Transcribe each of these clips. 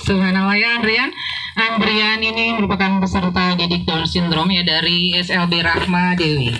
Subhanallah ya Andrian. Andrian ini merupakan peserta didik Down Syndrome ya dari SLB Rahma Dewi.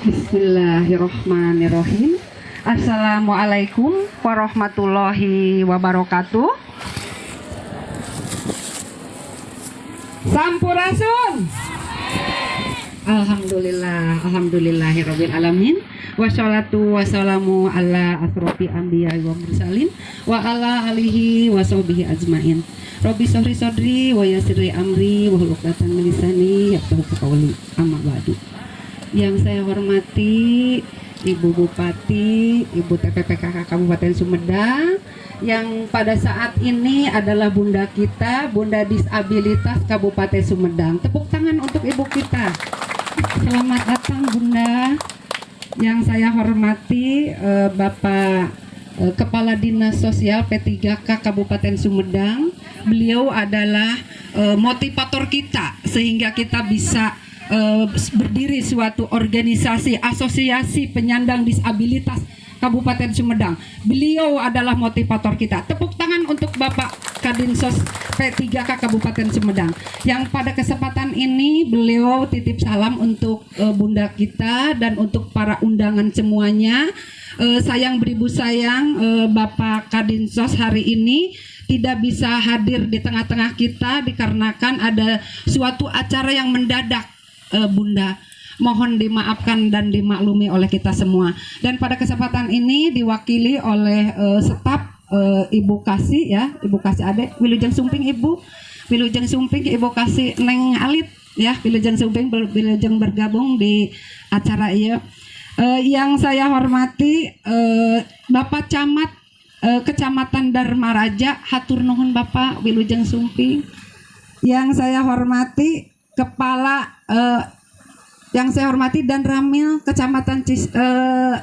Bismillahirrahmanirrahim. Assalamualaikum warahmatullahi wabarakatuh. Sampurasun. Alhamdulillahirabbil alamin. Wassalatu wassalamu ala asrofi anbiya wa mursalin wa ala alihi wa sahbihi ajmain. Rabbi sahri sadri wa yassirli amri wa hlul 'uqdatam min lisani yafqahu qawli. Amma ba'du. Yang saya hormati Ibu Bupati, Ibu TPPKK Kabupaten Sumedang, yang pada saat ini adalah bunda kita, Bunda Disabilitas Kabupaten Sumedang. Tepuk tangan untuk ibu kita. Selamat datang Bunda. Yang saya hormati Bapak Kepala Dinas Sosial P3K Kabupaten Sumedang. Beliau adalah motivator kita sehingga kita bisa berdiri suatu organisasi asosiasi penyandang disabilitas Kabupaten Sumedang. Beliau adalah motivator kita. Tepuk tangan untuk Bapak Kadinsos P3K Kabupaten Sumedang yang pada kesempatan ini beliau titip salam untuk bunda kita dan untuk para undangan semuanya. Sayang beribu sayang, Bapak Kadinsos hari ini tidak bisa hadir di tengah-tengah kita dikarenakan ada suatu acara yang mendadak. Bunda, mohon dimaafkan dan dimaklumi oleh kita semua. Dan pada kesempatan ini diwakili oleh staf Ibu Kasih ya, Ibu Kasih Ade, Wilujeng Sumping Ibu, Wilujeng Sumping Ibu Kasih Neng Alit ya, Wilujeng Sumping Wilujeng bergabung di acara ini. Yang saya hormati Bapak Camat Kecamatan Dharma Raja, hatur nuhun Bapak Wilujeng Sumping. Yang saya hormati yang saya hormati dan Ramil Kecamatan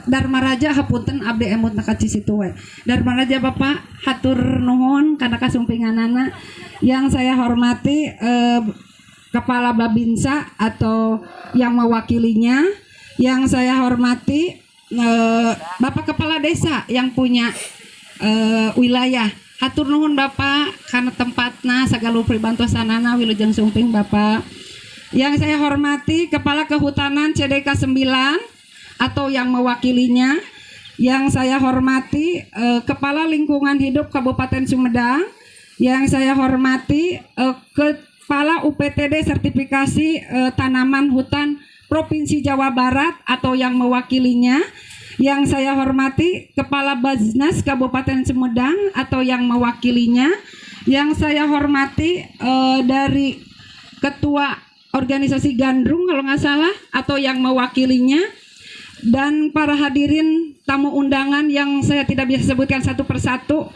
Dharma Raja, hapunten abdi emut naka Cisituwe. Dharma Raja Bapak hatur nuhun kana kasumpinganana. Yang saya hormati Kepala Babinsa atau yang mewakilinya. Yang saya hormati Bapak Kepala Desa yang punya wilayah. Hatur nuhun Bapak karena tempatna sagala pribantosanana wilujeng sumping Bapak. Yang saya hormati Kepala Kehutanan CDK 9 atau yang mewakilinya. Yang saya hormati Kepala Lingkungan Hidup Kabupaten Sumedang. Yang saya hormati Kepala UPTD Sertifikasi Tanaman Hutan Provinsi Jawa Barat atau yang mewakilinya. Yang saya hormati Kepala Baznas Kabupaten Sumedang atau yang mewakilinya. Yang saya hormati dari Ketua Organisasi Gandrung kalau nggak salah atau yang mewakilinya. Dan para hadirin tamu undangan yang saya tidak bisa sebutkan satu persatu,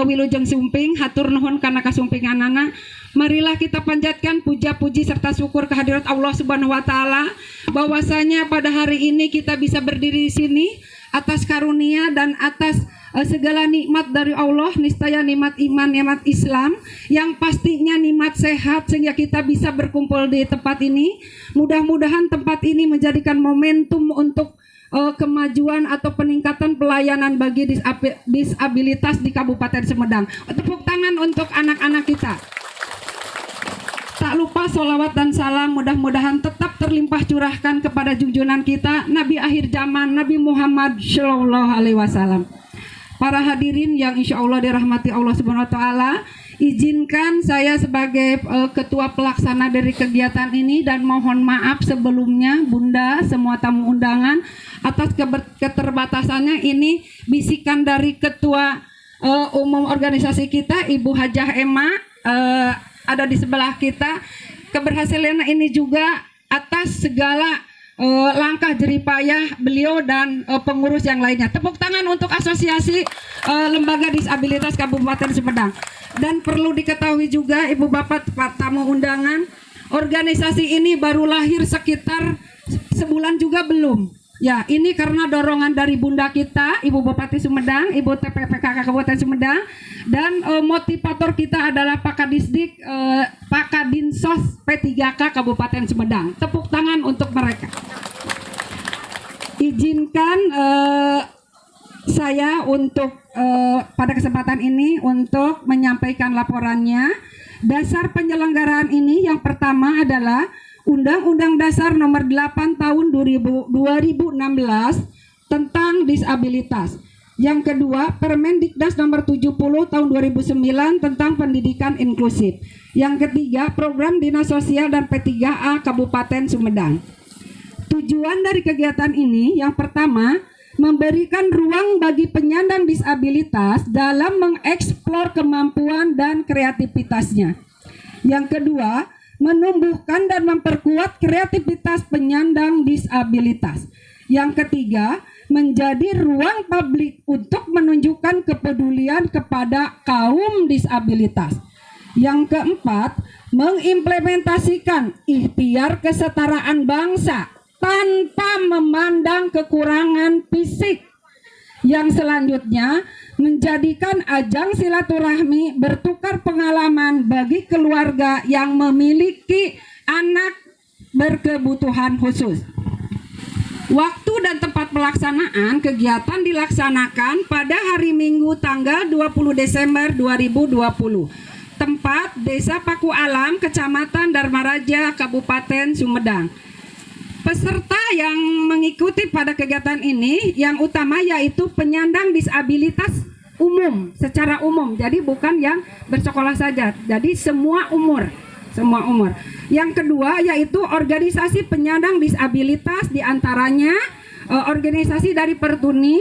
wilujeng sumping hatur nuhun kana kasumpinganana. Marilah kita panjatkan puja puji serta syukur kehadirat Allah Subhanahu wa taala bahwasanya pada hari ini kita bisa berdiri di sini atas karunia dan atas segala nikmat dari Allah, niscaya nikmat iman, nikmat Islam, yang pastinya nikmat sehat sehingga kita bisa berkumpul di tempat ini. Mudah-mudahan tempat ini menjadikan momentum untuk kemajuan atau peningkatan pelayanan bagi disabilitas di Kabupaten Sumedang. Tepuk tangan untuk anak-anak kita. Tak lupa sholawat dan salam mudah-mudahan tetap terlimpah curahkan kepada junjungan kita Nabi akhir zaman Nabi Muhammad Shallallahu Alaihi Wasallam. Para hadirin yang insya Allah dirahmati Allah Subhanahu Wa Taala, izinkan saya sebagai ketua pelaksana dari kegiatan ini dan mohon maaf sebelumnya Bunda, semua tamu undangan atas keterbatasannya. Ini bisikan dari ketua umum organisasi kita Ibu Hajah Emma, ada di sebelah kita. Keberhasilan ini juga atas segala langkah jeripayah beliau dan pengurus yang lainnya. Tepuk tangan untuk Asosiasi Lembaga Disabilitas Kabupaten Sumedang. Dan perlu diketahui juga Ibu Bapak tamu undangan, organisasi ini baru lahir sekitar sebulan juga belum. Ya, ini karena dorongan dari Bunda kita, Ibu Bupati Sumedang, Ibu TPPKK Kabupaten Sumedang, dan motivator kita adalah Pak Kadisdik, Pak Kadinsos P3K Kabupaten Sumedang. Tepuk tangan untuk mereka. Izinkan saya untuk pada kesempatan ini untuk menyampaikan laporannya. Dasar penyelenggaraan ini yang pertama adalah Undang-Undang Dasar Nomor 8 Tahun 2016 tentang disabilitas. Yang kedua, Permendiknas Nomor 70 Tahun 2009 tentang pendidikan inklusif. Yang ketiga, Program Dinas Sosial dan P3A Kabupaten Sumedang. Tujuan dari kegiatan ini yang pertama, memberikan ruang bagi penyandang disabilitas dalam mengeksplor kemampuan dan kreativitasnya. Yang kedua, menumbuhkan dan memperkuat kreativitas penyandang disabilitas. Yang ketiga, menjadi ruang publik untuk menunjukkan kepedulian kepada kaum disabilitas. Yang keempat, mengimplementasikan ikhtiar kesetaraan bangsa tanpa memandang kekurangan fisik. Yang selanjutnya, menjadikan ajang silaturahmi bertukar pengalaman bagi keluarga yang memiliki anak berkebutuhan khusus. Waktu dan tempat pelaksanaan kegiatan dilaksanakan pada hari Minggu tanggal 20 Desember 2020. Tempat Desa Paku Alam, Kecamatan Dharmaraja, Kabupaten Sumedang. Peserta yang mengikuti pada kegiatan ini yang utama yaitu penyandang disabilitas umum, secara umum. Jadi bukan yang bersekolah saja. Jadi semua umur. Yang kedua yaitu organisasi penyandang disabilitas, diantaranya organisasi dari Pertuni,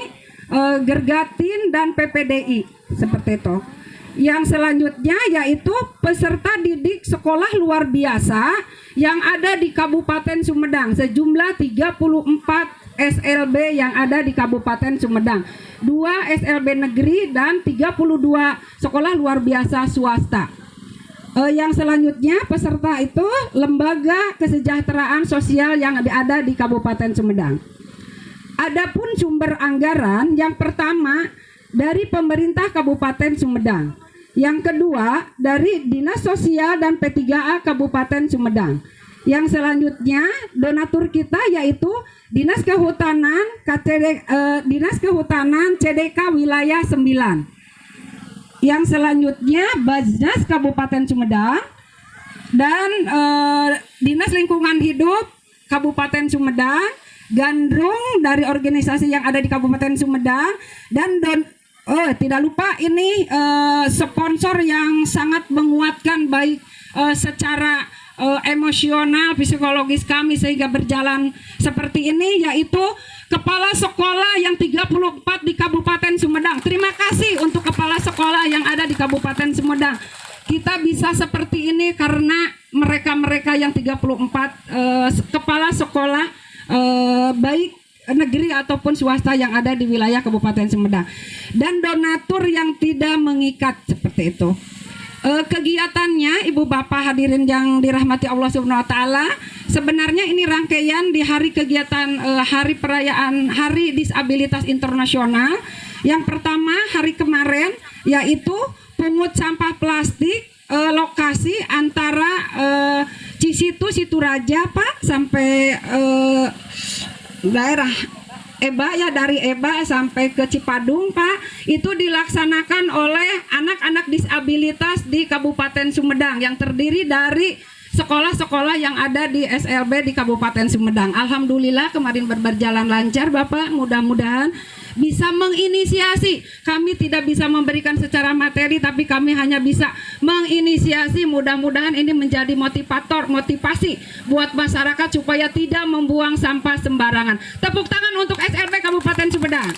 Gergatin dan PPDI, seperti itu. Yang selanjutnya yaitu peserta didik sekolah luar biasa yang ada di Kabupaten Sumedang, sejumlah 34 SLB yang ada di Kabupaten Sumedang, 2 SLB negeri dan 32 sekolah luar biasa swasta. Yang selanjutnya peserta itu lembaga kesejahteraan sosial yang ada di Kabupaten Sumedang. Adapun sumber anggaran, yang pertama dari pemerintah Kabupaten Sumedang. Yang kedua dari Dinas Sosial dan P3A Kabupaten Sumedang. Yang selanjutnya donatur kita yaitu Dinas Kehutanan CDK Wilayah 9. Yang selanjutnya Baznas Kabupaten Sumedang dan Dinas Lingkungan Hidup Kabupaten Sumedang, Gandrung dari organisasi yang ada di Kabupaten Sumedang, dan tidak lupa ini sponsor yang sangat menguatkan baik secara emosional, psikologis kami sehingga berjalan seperti ini, yaitu kepala sekolah yang 34 di Kabupaten Sumedang. Terima kasih untuk kepala sekolah yang ada di Kabupaten Sumedang. Kita bisa seperti ini karena mereka-mereka yang 34 kepala sekolah baik negeri ataupun swasta yang ada di wilayah Kabupaten Sumedang, dan donatur yang tidak mengikat seperti itu. Kegiatannya, Ibu Bapak hadirin yang dirahmati Allah Subhanahu wa taala, sebenarnya ini rangkaian di hari kegiatan hari perayaan Hari Disabilitas Internasional. Yang pertama hari kemarin yaitu pungut sampah plastik lokasi antara Cisitu Situraja Pak sampai daerah Eba ya, dari Eba sampai ke Cipadung Pak, itu dilaksanakan oleh anak-anak disabilitas di Kabupaten Sumedang yang terdiri dari sekolah-sekolah yang ada di SLB di Kabupaten Sumedang. Alhamdulillah kemarin berjalan lancar Bapak, mudah-mudahan bisa menginisiasi. Kami tidak bisa memberikan secara materi, tapi kami hanya bisa menginisiasi. Mudah-mudahan ini menjadi motivasi buat masyarakat supaya tidak membuang sampah sembarangan. Tepuk tangan untuk SLB Kabupaten Sumedang.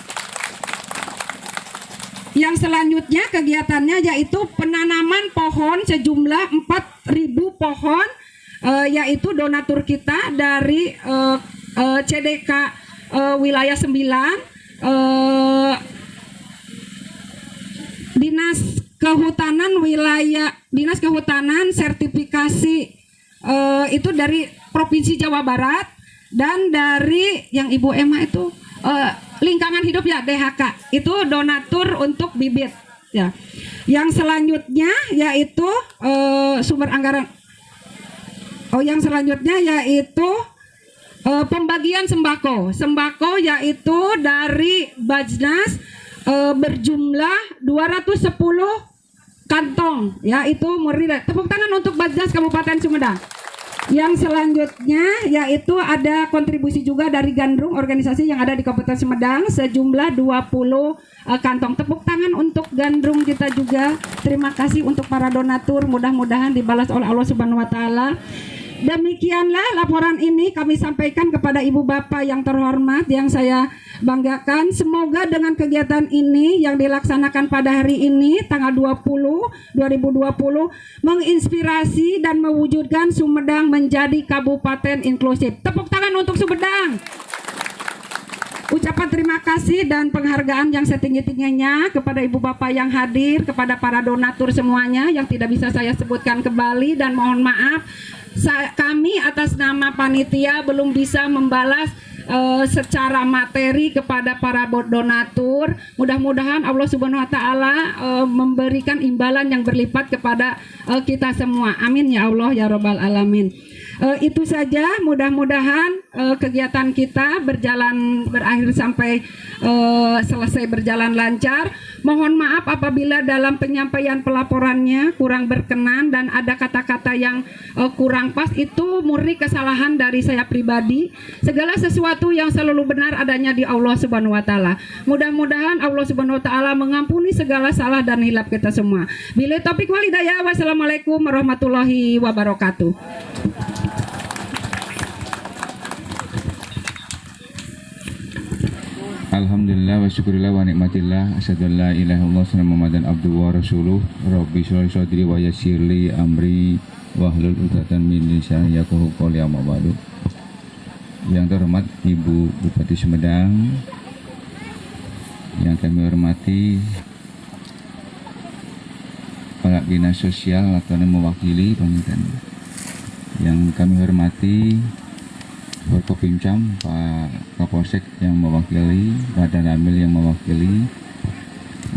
Yang selanjutnya kegiatannya yaitu penanaman pohon sejumlah 4.000 pohon, yaitu donatur kita dari CDK wilayah 9, Dinas Kehutanan sertifikasi itu dari Provinsi Jawa Barat, dan dari yang Ibu Emma itu lingkungan hidup ya, DHK itu donatur untuk bibit ya. Yang selanjutnya yaitu sumber anggaran, yang selanjutnya yaitu pembagian sembako yaitu dari Bajnas berjumlah 210 kantong, yaitu murni. Tepuk tangan untuk Bajnas Kabupaten Sumedang. Yang selanjutnya yaitu ada kontribusi juga dari Gandrung, organisasi yang ada di Kabupaten Sumedang, sejumlah 20 kantong. Tepuk tangan untuk Gandrung kita juga. Terima kasih untuk para donatur, mudah-mudahan dibalas oleh Allah Subhanahu wa taala. Demikianlah laporan ini kami sampaikan kepada Ibu Bapak yang terhormat, yang saya banggakan. Semoga dengan kegiatan ini yang dilaksanakan pada hari ini tanggal 20/2020 menginspirasi dan mewujudkan Sumedang menjadi kabupaten inklusif. Tepuk tangan untuk Sumedang. Ucapan terima kasih dan penghargaan yang setinggi-tingginya kepada Ibu Bapak yang hadir, kepada para donatur semuanya yang tidak bisa saya sebutkan kembali, dan mohon maaf kami atas nama panitia belum bisa membalas secara materi kepada para donatur. Mudah-mudahan Allah Subhanahu wa taala memberikan imbalan yang berlipat kepada kita semua. Amin ya Allah ya rabbal alamin. Itu saja, mudah-mudahan kegiatan kita berakhir sampai selesai berjalan lancar. Mohon maaf apabila dalam penyampaian pelaporannya kurang berkenan dan ada kata-kata yang kurang pas, itu murni kesalahan dari saya pribadi. Segala sesuatu yang selalu benar adanya di Allah Subhanahu wa taala. Mudah-mudahan Allah Subhanahu wa taala mengampuni segala salah dan hilap kita semua. Bila taufiq wal hidayah, wassalamualaikum warahmatullahi wabarakatuh. Alhamdulillah wa syukurillah wa nikmatillah, asyhadu an la ilaha illallah wa muhammadan abduhu wa rasuluh. Rabbi shrah li sadri wa yassir li amri wahlul 'uqdatam min lisani yafqahu qawli, amma ba'du. Yang terhormat Ibu Bupati Sumedang, yang kami hormati Kepala Dinas Sosial atau yang mewakili panitia, yang kami hormati Forkopimcam, Pak Kapolsek yang mewakili, Pak Danramil yang mewakili,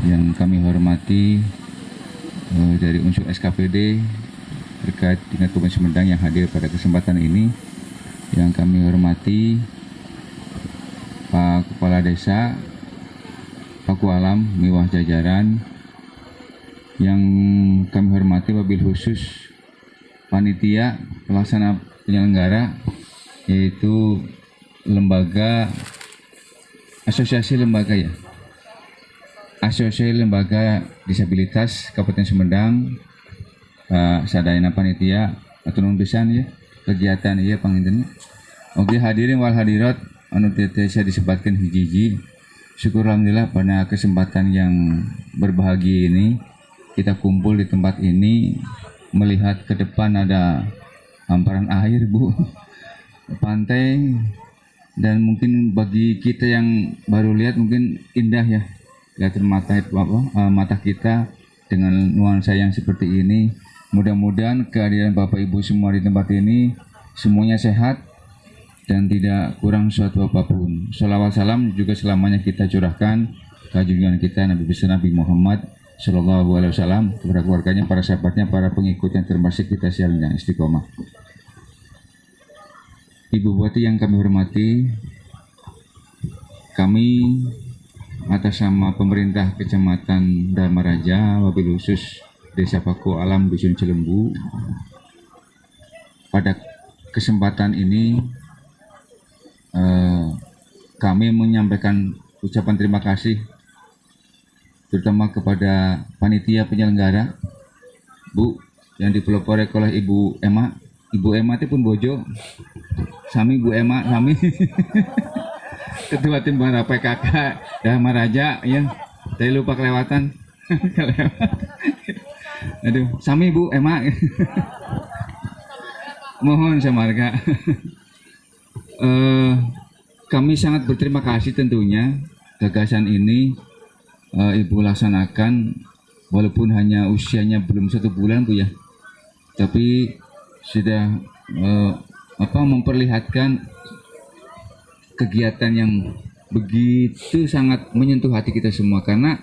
yang kami hormati dari unsur SKPD terkait dengan Kabupaten Sumedang yang hadir pada kesempatan ini, yang kami hormati Pak Kepala Desa, Pak Kualam, Miwah jajaran, yang kami hormati wabil khusus panitia pelaksana penyelenggara, yaitu Asosiasi Lembaga Disabilitas Kabupaten Sumedang, sadayana panitia aturun pisan ya kegiatan ieu panginten. Oke hadirin wal hadirat anu teh saya disebutkan hiji-hiji. Syukur alhamdulillah pada kesempatan yang berbahagia ini kita kumpul di tempat ini melihat ke depan ada hamparan air Bu, pantai, dan mungkin bagi kita yang baru lihat mungkin indah ya lihat mata kita dengan nuansa yang seperti ini. Mudah-mudahan kehadiran Bapak Ibu semua di tempat ini semuanya sehat dan tidak kurang suatu apapun. Sholawat salam juga selamanya kita curahkan ke junjungan kita Nabi besar Nabi Muhammad Sallallahu Alaihi Wasallam, kepada keluarganya, para sahabatnya, para pengikut yang termasuk kita sialan yang istiqomah. Ibu Bupati yang kami hormati, kami atas nama pemerintah Kecamatan Dharma Raja, wabil khusus Desa Paku Alam Dusun Cilembu, pada kesempatan ini kami menyampaikan ucapan terima kasih terutama kepada panitia penyelenggara Bu yang dipelopori oleh Ibu Emma. Ibu Emma itu pun bojo sami Bu Emma sami ketua tim para PKK Dharma Raja ya, saya lupa kelewatan. Aduh sami Bu Emma. Mohon samarga. Kami sangat berterima kasih tentunya gagasan ini Ibu laksanakan walaupun hanya usianya belum 1 bulan Bu ya, tapi sudah memperlihatkan kegiatan yang begitu sangat menyentuh hati kita semua, karena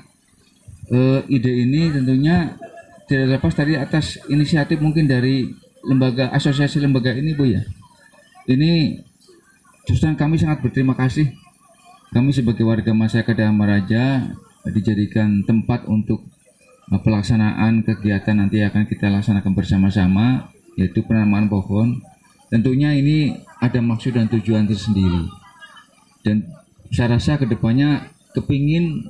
ide ini tentunya tidak lepas tadi atas inisiatif mungkin dari lembaga asosiasi lembaga ini Bu ya. Ini justru kami sangat berterima kasih. Kami sebagai warga masyarakat Dharma Raja dijadikan tempat untuk pelaksanaan kegiatan nanti akan kita laksanakan bersama-sama, yaitu penanaman pohon. Tentunya ini ada maksud dan tujuan tersendiri, dan saya rasa kedepannya kepingin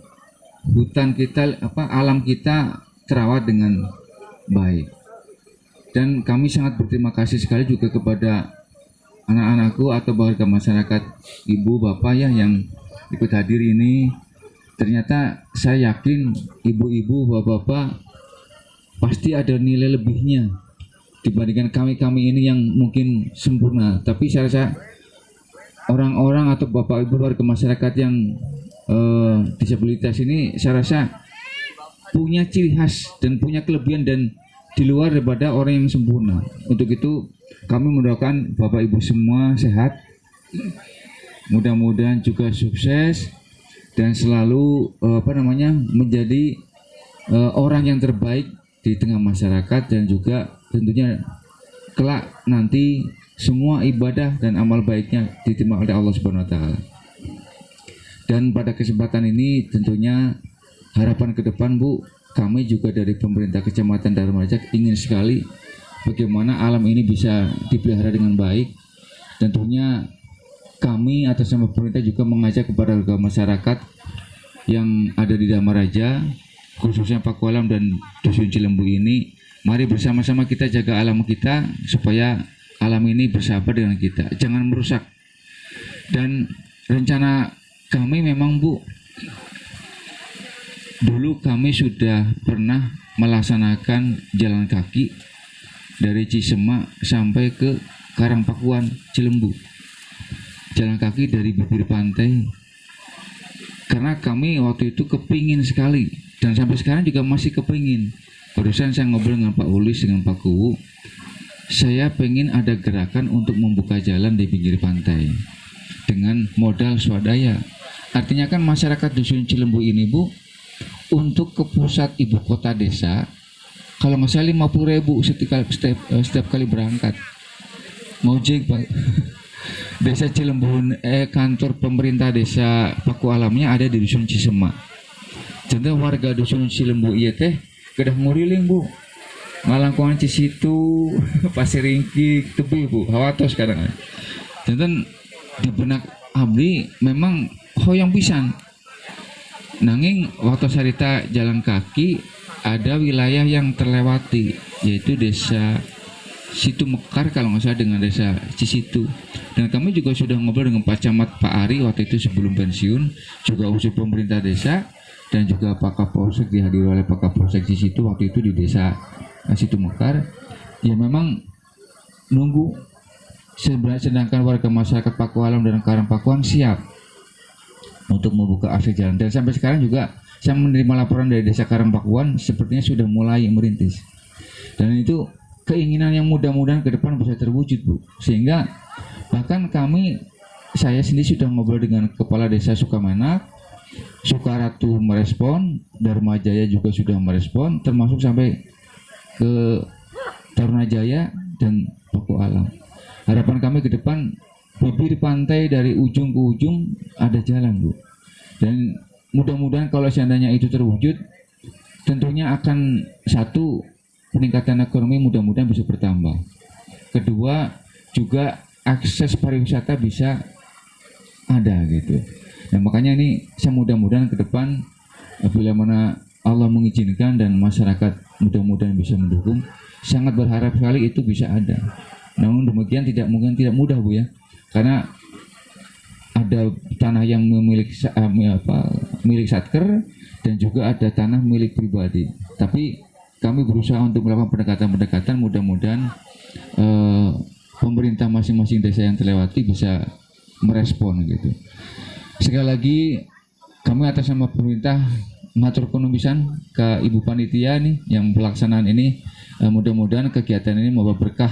hutan kita alam kita terawat dengan baik. Dan kami sangat berterima kasih sekali juga kepada anak-anakku atau warga masyarakat, ibu bapak ya yang ikut hadir ini. Ternyata saya yakin ibu-ibu bapak-bapak pasti ada nilai lebihnya dibandingkan kami ini yang mungkin sempurna. Tapi saya rasa orang-orang atau bapak ibu warga masyarakat yang disabilitas ini saya rasa punya ciri khas dan punya kelebihan dan di luar daripada orang yang sempurna. Untuk itu kami mendoakan bapak ibu semua sehat, mudah-mudahan juga sukses dan selalu menjadi orang yang terbaik di tengah masyarakat, dan juga tentunya kelak nanti semua ibadah dan amal baiknya diterima oleh Allah Subhanahu wa taala. Dan pada kesempatan ini tentunya harapan ke depan Bu, kami juga dari pemerintah Kecamatan Dharma Raja ingin sekali bagaimana alam ini bisa dipelihara dengan baik. Tentunya kami atas nama pemerintah juga mengajak kepada warga masyarakat yang ada di Dharma Raja, khususnya Paku Alam dan Dusun Cilembu ini, mari bersama-sama kita jaga alam kita supaya alam ini bersahabat dengan kita, jangan merusak. Dan rencana kami memang Bu, dulu kami sudah pernah melaksanakan jalan kaki dari Cisemak sampai ke Karangpakuan Cilembu, jalan kaki dari bibir pantai, karena kami waktu itu kepingin sekali dan sampai sekarang juga masih kepingin. Barusan saya ngobrol dengan Pak Ulis dengan Pak Kuwu, saya pengen ada gerakan untuk membuka jalan di pinggir pantai dengan modal swadaya. Artinya kan masyarakat Dusun Cilembu ini Bu, untuk ke pusat ibu kota desa kalau nggak salah 50.000 setiap kali berangkat ngojek Pak. Desa Cilembu, kantor pemerintah desa Paku Alamnya ada di Dusun Cisemak. Contoh warga Dusun Cilembu iya teh kedah nguriling Bu, ngalangkungan Cisitu, Pasir Ringkik, Tebi Bu, hawatos kadang. Contoh di benak abdi memang hoyong pisan. Nanging waktu sarita jalan kaki ada wilayah yang terlewati, yaitu desa Situ Mekar kalau nggak salah dengan desa Cisitu. Dan kami juga sudah ngobrol dengan Pak Camat Pak Ari waktu itu sebelum pensiun, juga usul pemerintah desa dan juga Pak Kapolsek, dihadiri oleh Pak Kapolsek Cisitu waktu itu di desa Situ Mekar. Ya memang nunggu, sedangkan warga masyarakat Pakualam dan Karangpakuan siap untuk membuka akses jalan. Dan sampai sekarang juga saya menerima laporan dari desa Karangpakuan sepertinya sudah mulai merintis. Dan itu keinginan yang mudah-mudahan ke depan bisa terwujud, Bu. Sehingga bahkan saya sendiri sudah ngobrol dengan Kepala Desa Sukamenak, Sukaratu merespon, Dharma Jaya juga sudah merespon, termasuk sampai ke Tarunajaya dan Pakualam. Harapan kami ke depan, bibir pantai dari ujung ke ujung ada jalan, Bu. Dan mudah-mudahan kalau seandainya itu terwujud, tentunya akan satu, peningkatan ekonomi mudah-mudahan bisa bertambah. Kedua, juga akses pariwisata bisa ada gitu. Nah, makanya ini saya mudah-mudahan ke depan bila mana Allah mengizinkan dan masyarakat mudah-mudahan bisa mendukung, sangat berharap sekali itu bisa ada. Namun demikian tidak mudah, Bu ya. Karena ada tanah yang milik Satker dan juga ada tanah milik pribadi. Tapi kami berusaha untuk melakukan pendekatan-pendekatan, mudah-mudahan pemerintah masing-masing desa yang terlewati bisa merespon gitu. Sekali lagi kami atas nama pemerintah ngatur konomisan ke Ibu Panitia nih yang pelaksanaan ini, mudah-mudahan kegiatan ini membawa berkah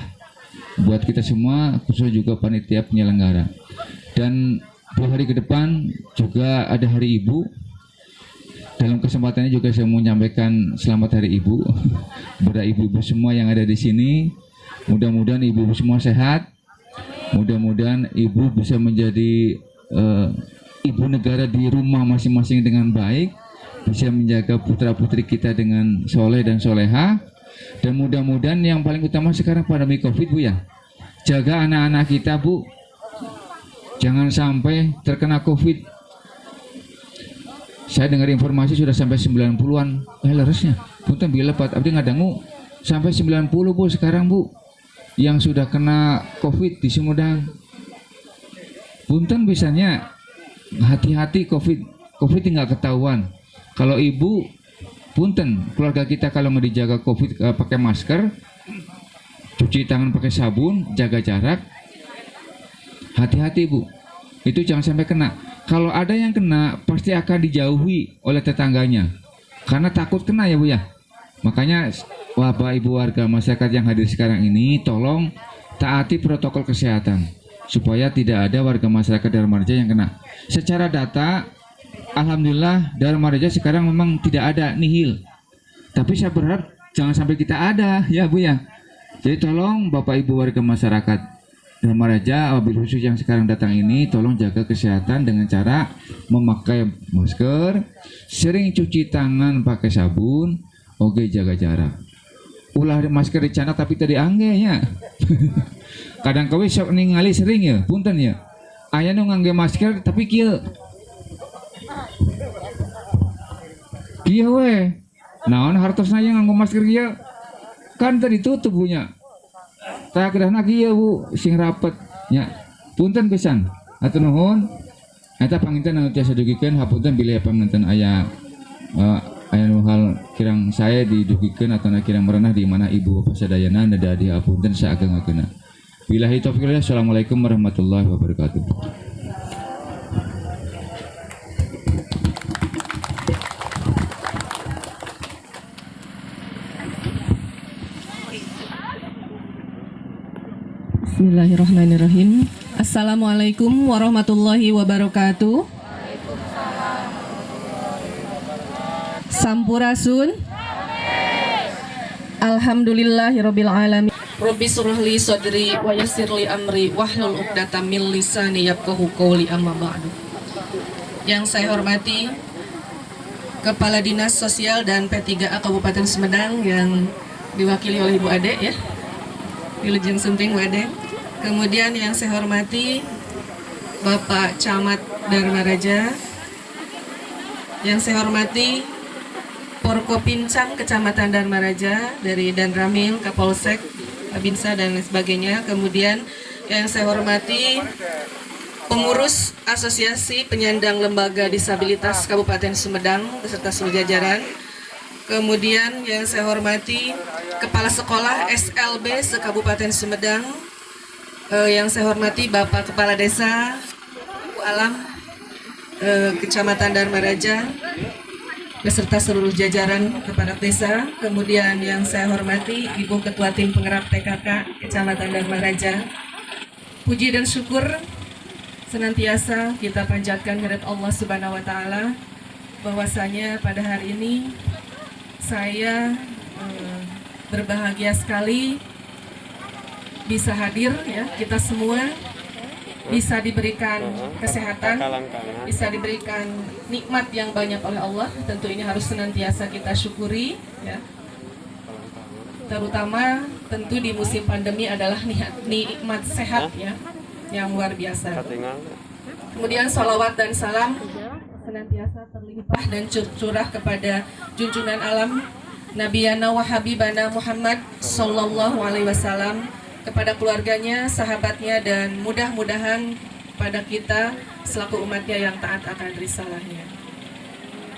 buat kita semua, khususnya juga panitia penyelenggara. Dan 2 hari ke depan juga ada Hari Ibu. Dalam kesempatannya juga saya mau menyampaikan selamat Hari Ibu kepada ibu-ibu semua yang ada di sini. Mudah-mudahan ibu-ibu semua sehat. Mudah-mudahan ibu bisa menjadi ibu negara di rumah masing-masing dengan baik, bisa menjaga putra-putri kita dengan soleh dan soleha. Dan mudah-mudahan yang paling utama sekarang pandemi COVID, Bu ya, jaga anak-anak kita, Bu, jangan sampai terkena COVID. Saya dengar informasi sudah sampai 90-an leresnya. Punten bila Pak Abdi ngadangu sampai 90, Bu, sekarang, Bu, yang sudah kena COVID di Sumedang. Punten bisanya hati-hati COVID tinggal ketahuan. Kalau ibu, punten keluarga kita kalau mau dijaga COVID pakai masker, cuci tangan pakai sabun, jaga jarak. Hati-hati, Bu. Itu jangan sampai kena. Kalau ada yang kena, pasti akan dijauhi oleh tetangganya. Karena takut kena ya, Bu ya. Makanya Bapak Ibu warga masyarakat yang hadir sekarang ini, tolong taati protokol kesehatan supaya tidak ada warga masyarakat Dharma Reja yang kena. Secara data, alhamdulillah Dharma Reja sekarang memang tidak ada nihil. Tapi saya berharap jangan sampai kita ada ya, Bu ya. Jadi tolong Bapak Ibu warga masyarakat Dharma Reja, wabil khusus yang sekarang datang ini, tolong jaga kesehatan dengan cara memakai masker, sering cuci tangan pakai sabun, oke, jaga jarak. Ulah masker dicana tapi tadi angge ya. Kadang kau sok ningali sering ya, punten ya. Aya nu ngangge masker tapi kieu. Kieu we. Naon hartosna yang nganggo masker kieu? Kan tadi tutup punya. Tak kedahna kieu, Bu, sing rapet nya. Punten pisan. Atur nuhun. Eta panginten anu tiasa dugikeun, hapunten bilih panginten aya nu hal kirang saya didugikeun atau kirang merenah di mana ibu bapak sadayana nada di hapunten saageng-ageuna. Billahi taufiq walhidayah. Assalamualaikum warahmatullahi wabarakatuh. Bismillahirrahmanirrahim. Assalamualaikum warahmatullahi wabarakatuh. Sampurasun. Alhamdulillahirabbil alamin. Rabbi surahli sadri wa yassirli amri wahlul 'uqdatam min lisani yafqahu qawli, amma ba'du. Yang saya hormati Kepala Dinas Sosial dan P3A Kabupaten Sumedang yang diwakili oleh Ibu Ade ya. Wilujeng Sumping Bu Ade. Kemudian yang saya hormati Bapak Camat Dharma Reja, yang saya hormati Porkopincam Kecamatan Dharma Raja, dari Danramil, Kapolsek, Babinsa dan lain sebagainya. Kemudian yang saya hormati pengurus Asosiasi Penyandang Lembaga Disabilitas Kabupaten Sumedang beserta seluruh jajaran. Kemudian yang saya hormati Kepala Sekolah SLB se-Kabupaten Sumedang. Yang saya hormati Bapak Kepala Desa Bu Alam Kecamatan Dharma Raja beserta seluruh jajaran kepala desa. Kemudian yang saya hormati Ibu Ketua Tim Penggerak PKK Kecamatan Dharma Raja. Puji dan syukur senantiasa kita panjatkan kehadirat Allah Subhanahu wa taala bahwasanya pada hari ini saya berbahagia sekali bisa hadir, ya, kita semua bisa diberikan kesehatan, bisa diberikan nikmat yang banyak oleh Allah. Tentu ini harus senantiasa kita syukuri, ya. Terutama tentu di musim pandemi adalah nikmat sehat, ya, yang luar biasa. Kemudian salawat dan salam senantiasa terlimpah dan curah kepada junjungan alam Nabiyana wa Habibana Muhammad Sallallahu Alaihi Wasallam, kepada keluarganya, sahabatnya, dan mudah-mudahan pada kita selaku umatnya yang taat akan risalahnya.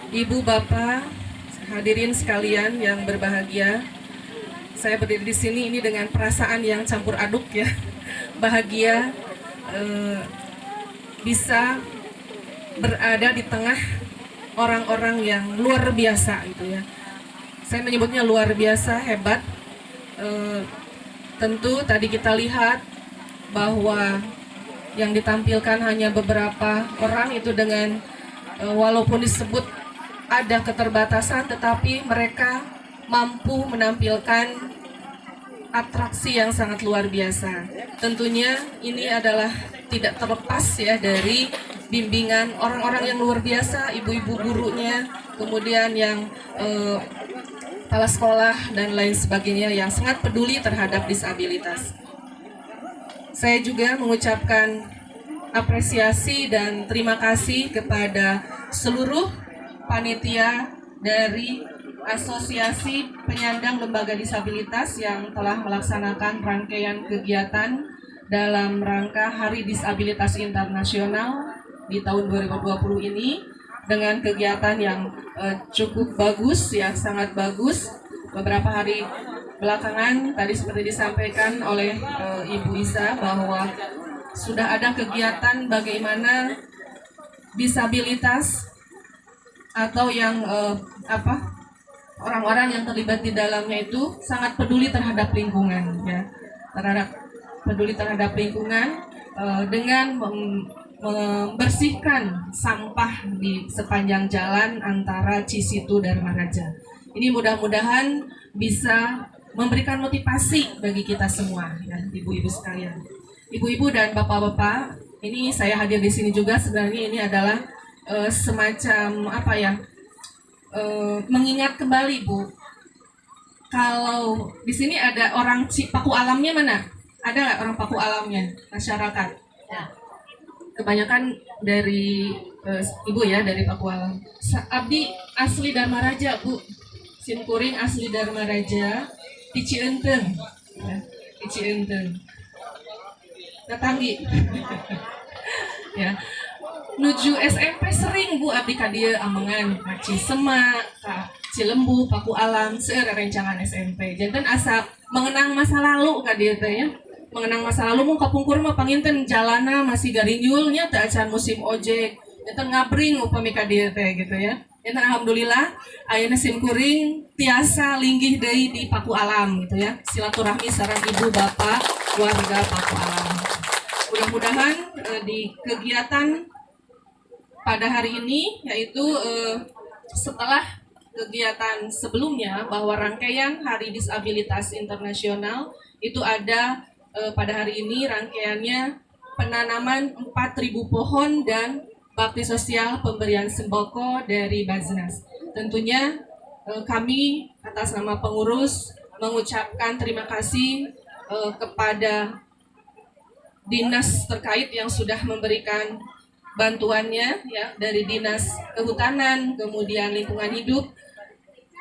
Ibu, Bapak, hadirin sekalian yang berbahagia, saya berdiri di sini ini dengan perasaan yang campur aduk, ya. Bahagia bisa berada di tengah orang-orang yang luar biasa, gitu ya. Saya menyebutnya luar biasa, hebat. Tentu tadi kita lihat bahwa yang ditampilkan hanya beberapa orang itu dengan walaupun disebut ada keterbatasan, tetapi mereka mampu menampilkan atraksi yang sangat luar biasa. Tentunya ini adalah tidak terlepas, ya, dari bimbingan orang-orang yang luar biasa, ibu-ibu gurunya, kemudian yang kepala sekolah dan lain sebagainya yang sangat peduli terhadap disabilitas. Saya juga mengucapkan apresiasi dan terima kasih kepada seluruh panitia dari Asosiasi Penyandang Lembaga Disabilitas yang telah melaksanakan rangkaian kegiatan dalam rangka Hari Disabilitas Internasional di tahun 2020 ini, dengan kegiatan yang cukup bagus, ya, sangat bagus. Beberapa hari belakangan tadi seperti disampaikan oleh Ibu Isa bahwa sudah ada kegiatan bagaimana disabilitas atau yang orang-orang yang terlibat di dalamnya itu sangat peduli terhadap lingkungan, ya, peduli terhadap lingkungan dengan membersihkan sampah di sepanjang jalan antara Cisitu Dharma Raja. Ini mudah-mudahan bisa memberikan motivasi bagi kita semua, ya, ibu-ibu sekalian. Ibu-ibu dan bapak-bapak, ini saya hadir di sini juga sebenarnya ini adalah semacam mengingat kembali, Bu. Kalau di sini ada orang Paku Alamnya mana? Ada nggak orang Paku Alamnya masyarakat? Ya. Kebanyakan dari ibu, ya, dari Paku Alam. Abdi asli Dharma Raja, Bu. Simkuring asli Dharma Raja, di Cienteng, ya, di Cienteng. Tetanggi. Ya. Nuju SMP sering, Bu, abdi ka dieu amengan ka Cisema, ka Cilembu, Paku Alam, seueur rencangan SMP. Janten asa mengenang masa lalu ka dieu teh, ya. Mengenang masa lalu, mau kapungkur mah panginten jalana masih garinjulnya teh acan musim ojek, janten ngabring upami ka dieu teh, gitu, ya. Janten alhamdulillah ayeuna simkuring tiasa linggih deui di Paku Alam, gitu, ya. Silaturahmi sareng ibu bapak warga Paku Alam. Mudah-mudahan di kegiatan pada hari ini, yaitu setelah kegiatan sebelumnya bahwa rangkaian Hari Disabilitas Internasional itu ada pada hari ini rangkaiannya penanaman 4.000 pohon dan bakti sosial pemberian sembako dari Baznas. Tentunya kami atas nama pengurus mengucapkan terima kasih kepada dinas terkait yang sudah memberikan bantuannya, ya, dari Dinas Kehutanan, kemudian Lingkungan Hidup,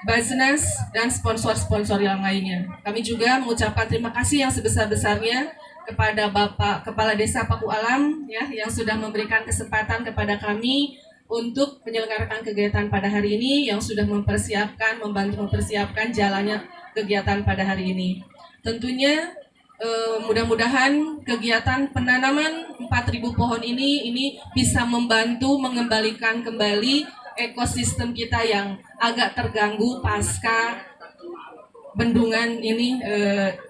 Basnas, dan sponsor-sponsor yang lainnya. Kami juga mengucapkan terima kasih yang sebesar-besarnya kepada Bapak Kepala Desa Paku Alam ya, yang sudah memberikan kesempatan kepada kami untuk menyelenggarakan kegiatan pada hari ini, yang sudah membantu mempersiapkan jalannya kegiatan pada hari ini. Tentunya mudah-mudahan kegiatan penanaman 4.000 pohon ini bisa membantu mengembalikan kembali ekosistem kita yang agak terganggu pasca bendungan ini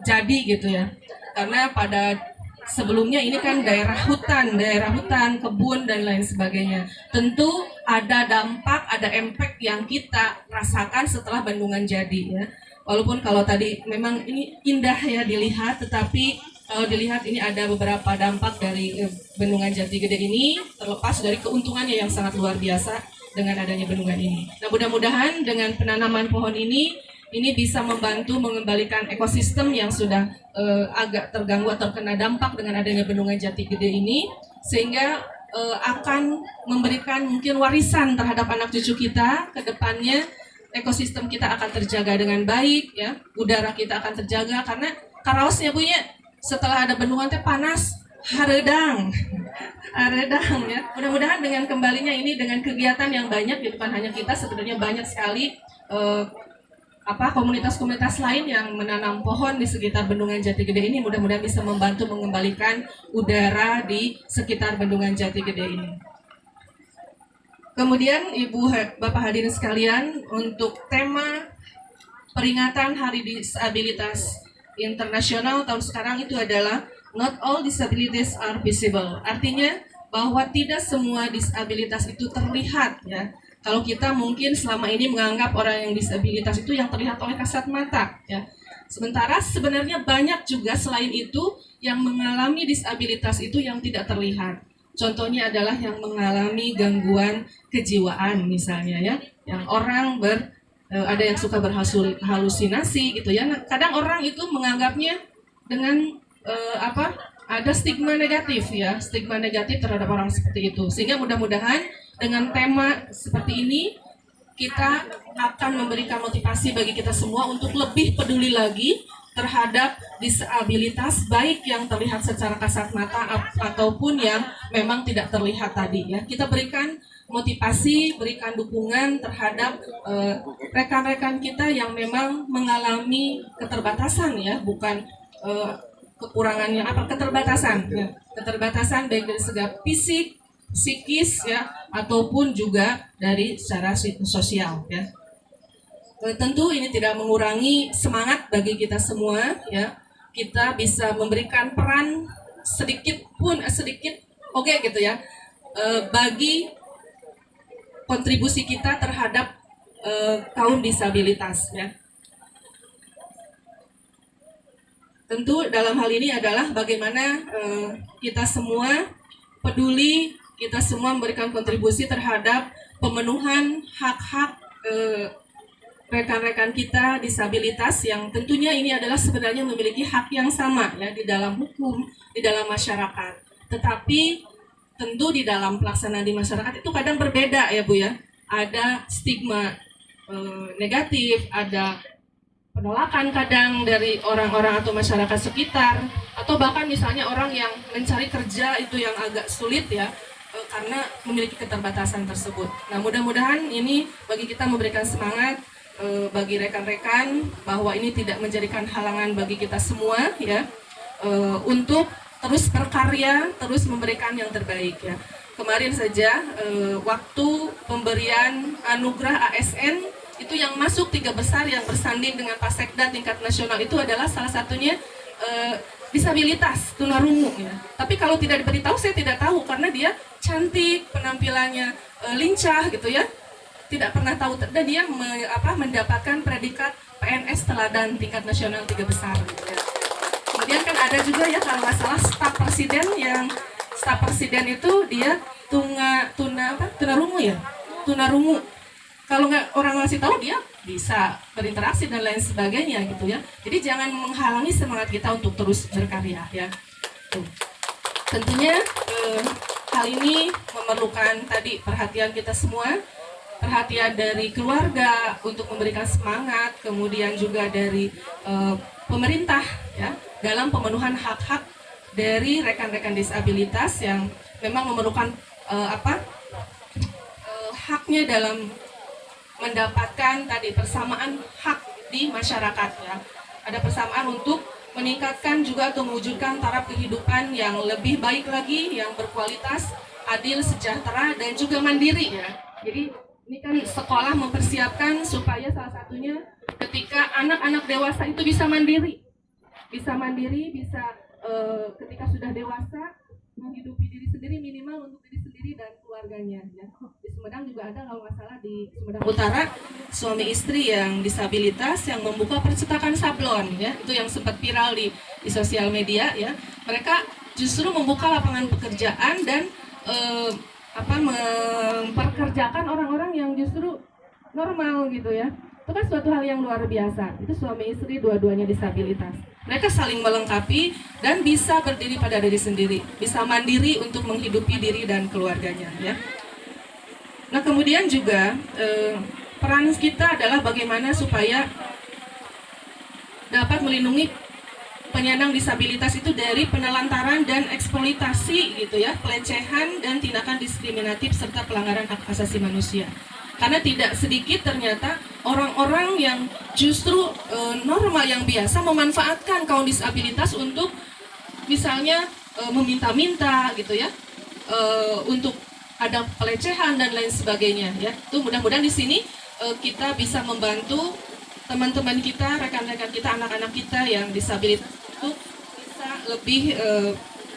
jadi gitu ya. Karena pada sebelumnya ini kan daerah hutan, kebun dan lain sebagainya. Tentu ada dampak, ada impact yang kita rasakan setelah bendungan jadi ya. Walaupun kalau tadi memang ini indah ya dilihat, tetapi kalau dilihat ini ada beberapa dampak dari bendungan Jati Gede ini, terlepas dari keuntungannya yang sangat luar biasa dengan adanya bendungan ini. Nah, mudah-mudahan dengan penanaman pohon ini bisa membantu mengembalikan ekosistem yang sudah agak terganggu atau terkena dampak dengan adanya bendungan Jati Gede ini, sehingga akan memberikan mungkin warisan terhadap anak cucu kita ke depannya. Ekosistem kita akan terjaga dengan baik ya, udara kita akan terjaga karena karaosnya punya setelah ada bendungan teh panas haredang ya. Mudah-mudahan dengan kembalinya ini dengan kegiatan yang banyak ya, bukan hanya kita, sebenarnya banyak sekali komunitas-komunitas lain yang menanam pohon di sekitar bendungan Jati Gede ini, mudah-mudahan bisa membantu mengembalikan udara di sekitar bendungan Jati Gede ini. Kemudian Bapak hadirin sekalian, untuk tema peringatan Hari Disabilitas Internasional tahun sekarang itu adalah Not all disabilities are visible. Artinya bahwa tidak semua disabilitas itu terlihat ya. Kalau kita mungkin selama ini menganggap orang yang disabilitas itu yang terlihat oleh kasat mata ya. Sementara sebenarnya banyak juga selain itu yang mengalami disabilitas itu yang tidak terlihat. Contohnya adalah yang mengalami gangguan kejiwaan misalnya ya, yang orang ada yang suka berhalusinasi gitu ya. Nah, kadang orang itu menganggapnya dengan ada stigma negatif ya, stigma negatif terhadap orang seperti itu. Sehingga mudah-mudahan dengan tema seperti ini kita akan memberikan motivasi bagi kita semua untuk lebih peduli lagi terhadap disabilitas, baik yang terlihat secara kasat mata ataupun yang memang tidak terlihat tadi ya. Kita berikan motivasi, berikan dukungan terhadap rekan-rekan kita yang memang mengalami keterbatasan ya, bukan kekurangannya keterbatasan ya. Keterbatasan baik dari segi fisik, psikis ya, ataupun juga dari secara sosial ya. Tentu ini tidak mengurangi semangat bagi kita semua ya. Kita bisa memberikan peran sedikit gitu ya, bagi kontribusi kita terhadap kaum disabilitas ya. Tentu dalam hal ini adalah bagaimana kita semua peduli, kita semua memberikan kontribusi terhadap pemenuhan hak-hak rekan-rekan kita disabilitas yang tentunya ini adalah sebenarnya memiliki hak yang sama ya di dalam hukum, di dalam masyarakat. Tetapi tentu di dalam pelaksanaan di masyarakat itu kadang berbeda ya Bu ya. Ada stigma negatif, ada penolakan kadang dari orang-orang atau masyarakat sekitar, atau bahkan misalnya orang yang mencari kerja itu yang agak sulit ya karena memiliki keterbatasan tersebut. Nah, mudah-mudahan ini bagi kita memberikan semangat bagi rekan-rekan bahwa ini tidak menjadikan halangan bagi kita semua ya untuk terus berkarya, terus memberikan yang terbaik ya. Kemarin saja waktu pemberian anugerah ASN itu yang masuk 3 besar yang bersanding dengan Pasekda tingkat nasional itu adalah salah satunya disabilitas tunarungu ya. Tapi kalau tidak diberitahu saya tidak tahu karena dia cantik, penampilannya lincah gitu ya. Tidak pernah tahu dan dia mendapatkan predikat PNS teladan tingkat nasional 3 besar. Ya. Kemudian kan ada juga ya kalau nggak salah staf presiden itu dia tunarungu ya, tunarungu. Kalau nggak orang ngasih tahu dia bisa berinteraksi dan lain sebagainya gitu ya. Jadi jangan menghalangi semangat kita untuk terus berkarya ya. Tuh. Tentunya hal ini memerlukan tadi perhatian kita semua. perhatian dari keluarga untuk memberikan semangat, kemudian juga dari pemerintah ya dalam pemenuhan hak-hak dari rekan-rekan disabilitas yang memang memerlukan haknya dalam mendapatkan tadi persamaan hak di masyarakat ya. Ada persamaan untuk meningkatkan juga atau mewujudkan taraf kehidupan yang lebih baik lagi, yang berkualitas, adil, sejahtera, dan juga mandiri ya. Jadi ini kan sekolah mempersiapkan supaya salah satunya ketika anak-anak dewasa itu bisa mandiri, bisa ketika sudah dewasa menghidupi diri sendiri, minimal untuk diri sendiri dan keluarganya ya. Di Sumedang juga ada kalau nggak salah di Sumedang Utara suami istri yang disabilitas yang membuka percetakan sablon ya, itu yang sempat viral di sosial media ya. Mereka justru membuka lapangan pekerjaan dan memperkerjakan orang-orang yang justru normal gitu ya. Itu kan suatu hal yang luar biasa. Itu suami istri dua-duanya disabilitas. Mereka saling melengkapi dan bisa berdiri pada diri sendiri, bisa mandiri untuk menghidupi diri dan keluarganya ya. Nah, kemudian juga peran kita adalah bagaimana supaya dapat melindungi penyandang disabilitas itu dari penelantaran dan eksploitasi gitu ya, pelecehan dan tindakan diskriminatif serta pelanggaran hak asasi manusia. Karena tidak sedikit ternyata orang-orang yang justru normal yang biasa memanfaatkan kaum disabilitas untuk misalnya meminta-minta gitu ya, untuk ada pelecehan dan lain sebagainya ya. Itu mudah-mudahan di sini kita bisa membantu teman-teman kita, rekan-rekan kita, anak-anak kita yang disabilitas itu bisa lebih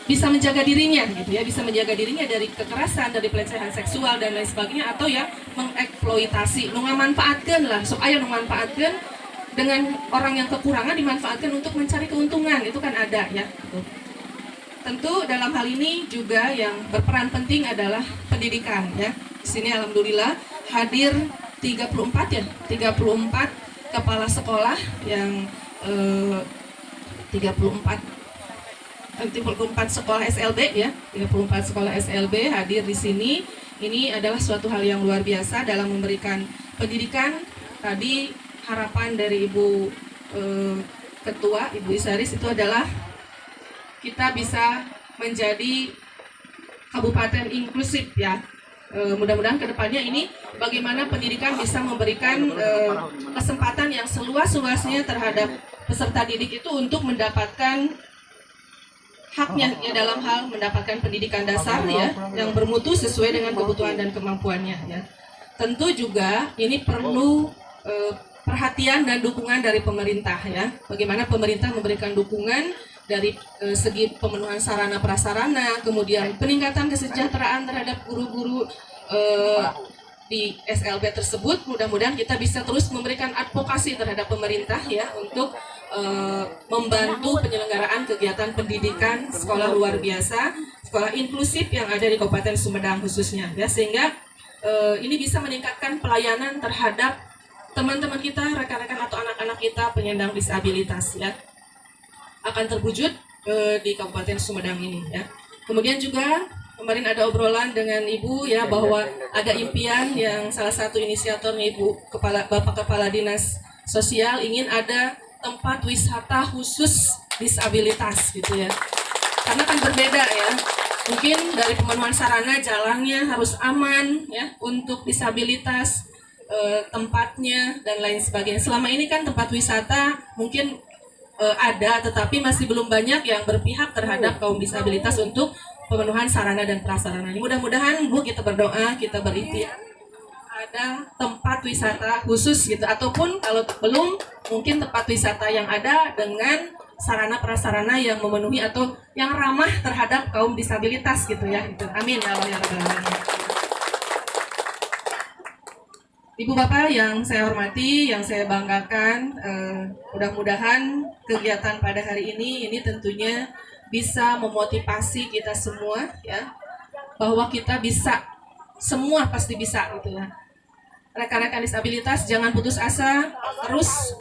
bisa menjaga dirinya gitu ya, bisa menjaga dirinya dari kekerasan, dari pelecehan seksual dan lain sebagainya, atau yang mengeksploitasi, memanfaatkan lah, supaya memanfaatkan dengan orang yang kekurangan dimanfaatkan untuk mencari keuntungan, itu kan ada ya. Gitu. Tentu dalam hal ini juga yang berperan penting adalah pendidikan ya. Di sini alhamdulillah hadir 34 kepala sekolah yang 34 sekolah SLB ya, 34 sekolah SLB hadir di sini. Ini adalah suatu hal yang luar biasa dalam memberikan pendidikan. Tadi harapan dari Ibu Ketua, Ibu Isaris itu adalah kita bisa menjadi kabupaten inklusif ya. Mudah-mudahan kedepannya ini bagaimana pendidikan bisa memberikan kesempatan yang seluas-luasnya terhadap peserta didik itu untuk mendapatkan haknya ya, dalam hal mendapatkan pendidikan dasar ya yang bermutu sesuai dengan kebutuhan dan kemampuannya ya. Tentu juga ini perlu perhatian dan dukungan dari pemerintah ya. Bagaimana pemerintah memberikan dukungan dari segi pemenuhan sarana prasarana, kemudian peningkatan kesejahteraan terhadap guru-guru di SLB tersebut. Mudah-mudahan kita bisa terus memberikan advokasi terhadap pemerintah ya untuk membantu penyelenggaraan kegiatan pendidikan sekolah luar biasa, sekolah inklusif yang ada di Kabupaten Sumedang khususnya ya, sehingga ini bisa meningkatkan pelayanan terhadap teman-teman kita, rekan-rekan atau anak-anak kita penyandang disabilitas ya, akan terwujud di Kabupaten Sumedang ini ya. Kemudian juga kemarin ada obrolan dengan Ibu ya, bahwa ada impian yang salah satu inisiatornya Bapak Kepala Dinas Sosial ingin ada tempat wisata khusus disabilitas gitu ya. Karena kan berbeda ya. Mungkin dari pemenuhan sarana, jalannya harus aman ya untuk disabilitas, tempatnya dan lain sebagainya. Selama ini kan tempat wisata mungkin ada, tetapi masih belum banyak yang berpihak terhadap kaum disabilitas untuk pemenuhan sarana dan prasarana. Mudah-mudahan Bu, kita berdoa, kita berikhtiar ada tempat wisata khusus gitu, ataupun kalau belum mungkin tempat wisata yang ada dengan sarana prasarana yang memenuhi atau yang ramah terhadap kaum disabilitas gitu ya. Gitu. Amin ya Allah ya Rabbal Alamin. Ibu Bapak yang saya hormati, yang saya banggakan, mudah-mudahan kegiatan pada hari ini tentunya bisa memotivasi kita semua ya, bahwa kita bisa, semua pasti bisa gitu ya. Rekan-rekan disabilitas jangan putus asa, terus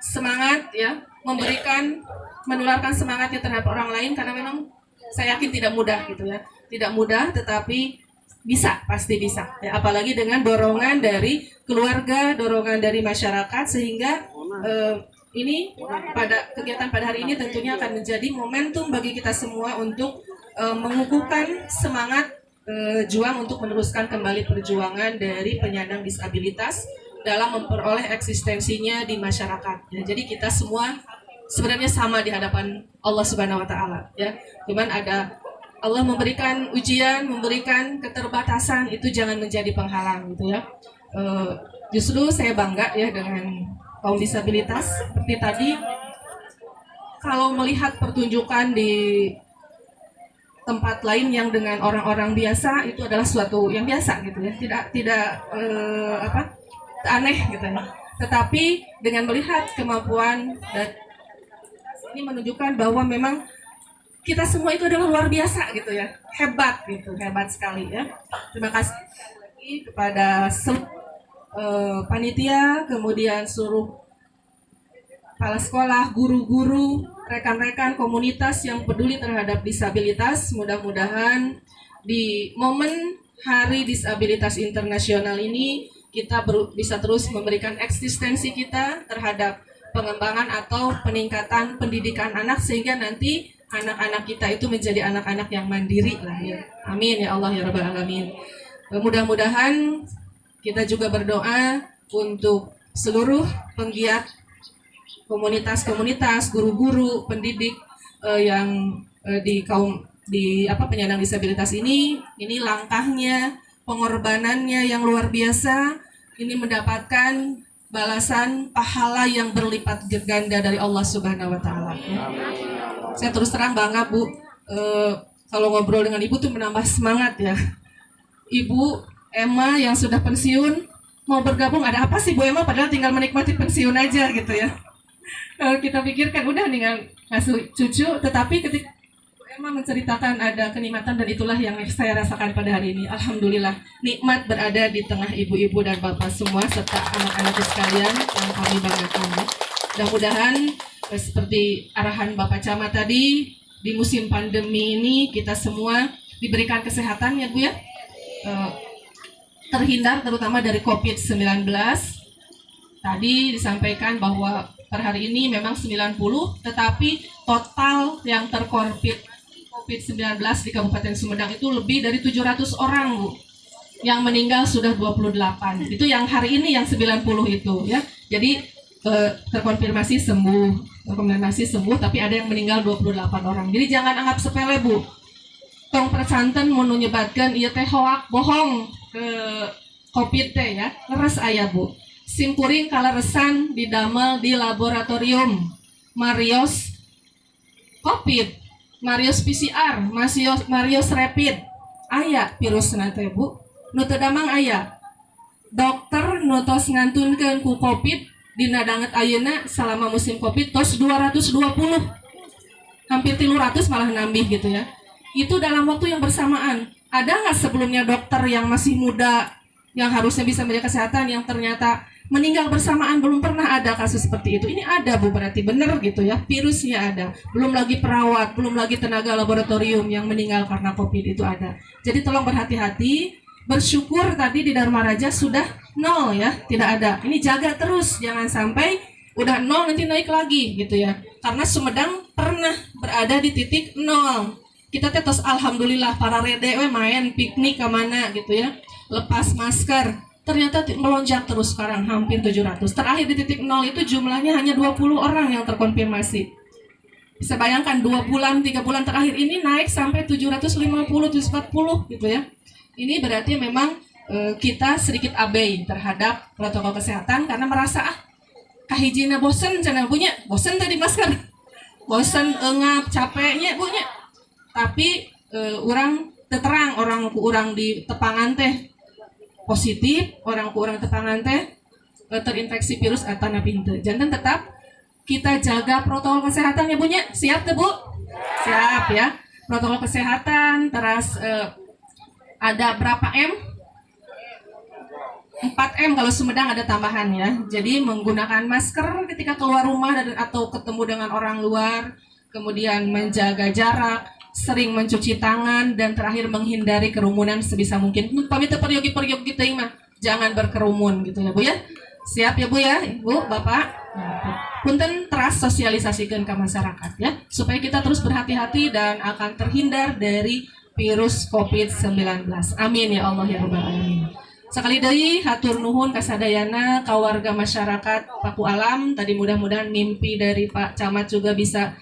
semangat ya, menularkan semangatnya terhadap orang lain, karena memang saya yakin tidak mudah gitu ya, tidak mudah, tetapi bisa, pasti bisa. Ya, apalagi dengan dorongan dari keluarga, dorongan dari masyarakat, sehingga ini kegiatan pada hari ini tentunya akan menjadi momentum bagi kita semua untuk mengukuhkan semangat juang untuk meneruskan kembali perjuangan dari penyandang disabilitas dalam memperoleh eksistensinya di masyarakat. Ya, jadi kita semua sebenarnya sama di hadapan Allah Subhanahu wa taala, ya. Cuman Allah memberikan ujian, memberikan keterbatasan, itu jangan menjadi penghalang gitu ya. Justru saya bangga ya dengan kaum disabilitas. Seperti tadi, kalau melihat pertunjukan di tempat lain yang dengan orang-orang biasa, itu adalah suatu yang biasa gitu ya. Tidak aneh gitu ya. Tetapi dengan melihat kemampuan dan ini menunjukkan bahwa memang kita semua itu adalah luar biasa gitu ya, hebat gitu, hebat sekali ya. Terima kasih lagi kepada panitia, kemudian seluruh kepala sekolah, guru-guru, rekan-rekan komunitas yang peduli terhadap disabilitas. Mudah-mudahan di momen Hari Disabilitas Internasional ini kita bisa terus memberikan eksistensi kita terhadap pengembangan atau peningkatan pendidikan anak, sehingga nanti anak-anak kita itu menjadi anak-anak yang mandiri lah ya. Amin ya Allah ya Rabbal Alamin. Mudah-mudahan kita juga berdoa untuk seluruh penggiat komunitas-komunitas, guru-guru, pendidik yang penyandang disabilitas ini langkahnya, pengorbanannya yang luar biasa, ini mendapatkan balasan pahala yang berlipat ganda dari Allah Subhanahu wa taala. Saya terus terang bangga Bu, kalau ngobrol dengan Ibu tuh menambah semangat ya. Ibu Emma yang sudah pensiun mau bergabung, ada apa sih Bu Emma, padahal tinggal menikmati pensiun aja gitu ya. Kita pikirkan udah tinggal ngasuh cucu, tetapi ketika Bu Emma menceritakan ada kenikmatan, dan itulah yang saya rasakan pada hari ini. Alhamdulillah, nikmat berada di tengah ibu-ibu dan bapak semua serta anak-anakku sekalian yang kami banggakan. Mudah-mudahan seperti arahan Bapak Camat tadi, di musim pandemi ini kita semua diberikan kesehatan ya Bu ya, terhindar terutama dari COVID-19. Tadi disampaikan bahwa per hari ini memang 90, tetapi total yang terkonfirmasi COVID-19 di Kabupaten Sumedang itu lebih dari 700 orang Bu. Yang meninggal sudah 28. Itu yang hari ini yang 90 itu ya. Jadi terkonfirmasi sembuh, tapi ada yang meninggal 28 orang. Jadi jangan anggap sepele Bu. Tong persanten mau nyebatkan ieu teh hoak bohong ke COVID teh ya. Leres aya Bu. Simkuring kaleresan didamel di laboratorium Marios COVID, Marios PCR, Marios Rapid. Aya virus teh Bu. Nu teu damang aya. Dokter nu tos ngantunkeun ku COVID dina danget ayeuna selama musim COVID tos 220, hampir 300 malah nambih gitu ya. Itu dalam waktu yang bersamaan. Ada nggak sebelumnya dokter yang masih muda yang harusnya bisa menjaga kesehatan yang ternyata meninggal bersamaan? Belum pernah ada kasus seperti itu. Ini ada Bu, berarti bener gitu ya, virusnya ada. Belum lagi perawat, belum lagi tenaga laboratorium yang meninggal karena COVID itu ada. Jadi tolong berhati-hati. Bersyukur tadi di Dharma Raja sudah 0 ya, tidak ada. Ini jaga terus, jangan sampai udah 0 nanti naik lagi gitu ya. Karena Sumedang pernah berada di titik 0. Kita terus alhamdulillah para rede main piknik kemana gitu ya, lepas masker. Ternyata melonjak terus sekarang hampir 700. Terakhir di titik 0 itu jumlahnya hanya 20 orang yang terkonfirmasi. Bisa bayangkan 2 bulan, 3 bulan terakhir ini naik sampai 750, 740 gitu ya. Ini berarti memang kita sedikit abai terhadap protokol kesehatan karena merasa kahijina bosen, cenah punya bosen tadi masker, bosen engap capeknya punya. Tapi orang terang orang di tepangan teh positif, orang tepangan teh terinfeksi virus atau napinte. Jangan tetap kita jaga protokol kesehatan ya punya. Siap tuh Bu? Siap ya. Protokol kesehatan terus ada berapa M? 4M kalau Sumedang ada tambahan ya. Jadi menggunakan masker ketika keluar rumah atau ketemu dengan orang luar, kemudian menjaga jarak, sering mencuci tangan, dan terakhir menghindari kerumunan sebisa mungkin. Pamit peryogi kita mah jangan berkerumun gitu ya Bu ya. Siap ya Bu ya, Ibu, Bapak. Punten teras sosialisasikan ke masyarakat ya, supaya kita terus berhati-hati dan akan terhindar dari virus COVID-19. Amin ya Allah ya Rabbal Alamin. Sekali deui hatur nuhun kasadayana kawarga masyarakat Paku Alam. Tadi mudah-mudahan mimpi dari Pak Camat juga bisa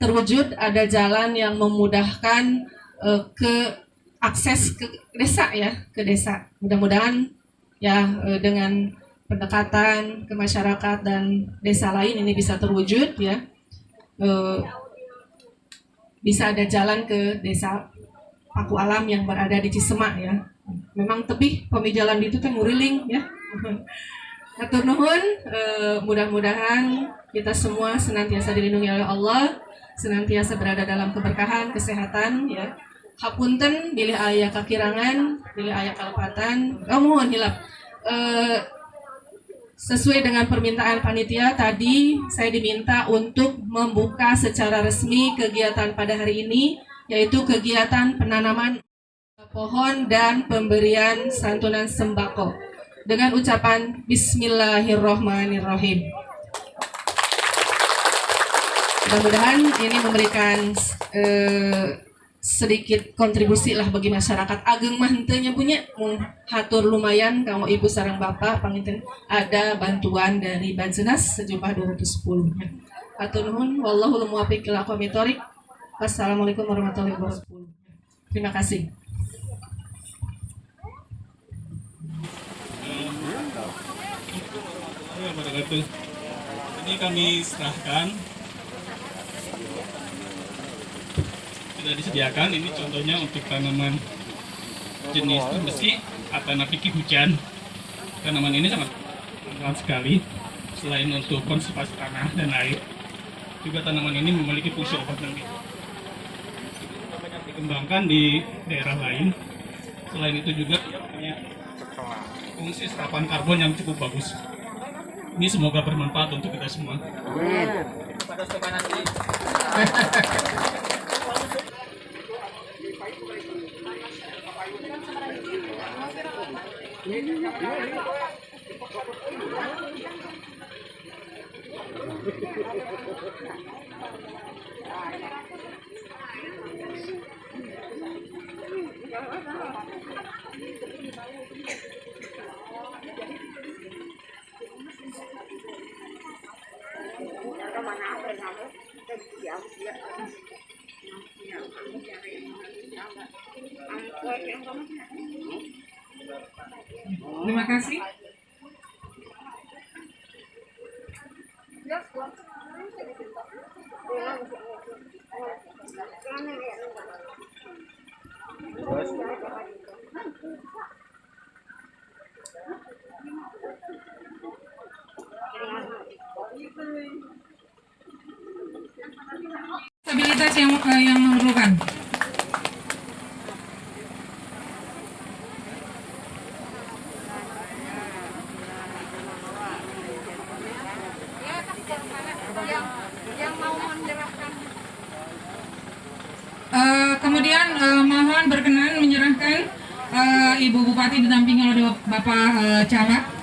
terwujud. Ada jalan yang memudahkan ke akses ke desa ya, ke desa. Mudah-mudahan ya dengan pendekatan ke masyarakat dan desa lain ini bisa terwujud ya. Bisa ada jalan ke desa Paku Alam yang berada di Cisemak ya. Memang tebih pemijalan itu teh nguriling ya. Hatur nuhun, mudah-mudahan kita semua senantiasa dilindungi oleh Allah, senantiasa berada dalam keberkahan, kesehatan ya. Hapunten bilih aya kakirangan, bilih aya kalepatan. Mohon hilap. Sesuai dengan permintaan panitia tadi, saya diminta untuk membuka secara resmi kegiatan pada hari ini, yaitu kegiatan penanaman pohon dan pemberian santunan sembako dengan ucapan Bismillahirrohmanirrohim. Mudah-mudahan ini memberikan sedikit kontribusi lah bagi masyarakat. Ageng mah henteu punya hatur lumayan kalau ibu sareng bapak panginten ada bantuan dari Bansenas sejumlah 210. Hatur nuhun, wallahul muwaffiq ila aqwamit thoriq. Wassalamualaikum warahmatullahi wabarakatuh. Terima kasih. Ini kami serahkan, sudah disediakan. Ini contohnya untuk tanaman jenis besi atau napiki hujan. Tanaman ini sangat bermanfaat sekali. Selain untuk konservasi tanah dan air, juga tanaman ini memiliki fungsi obat dan banyak dikembangkan di daerah lain. Selain itu juga punya fungsi serapan karbon yang cukup bagus. Ini semoga bermanfaat untuk kita semua. Terima kasih. Stabilitas yang memerlukan. Kemudian mohon berkenan menyerahkan Ibu Bupati didampingi oleh Bapak Camat.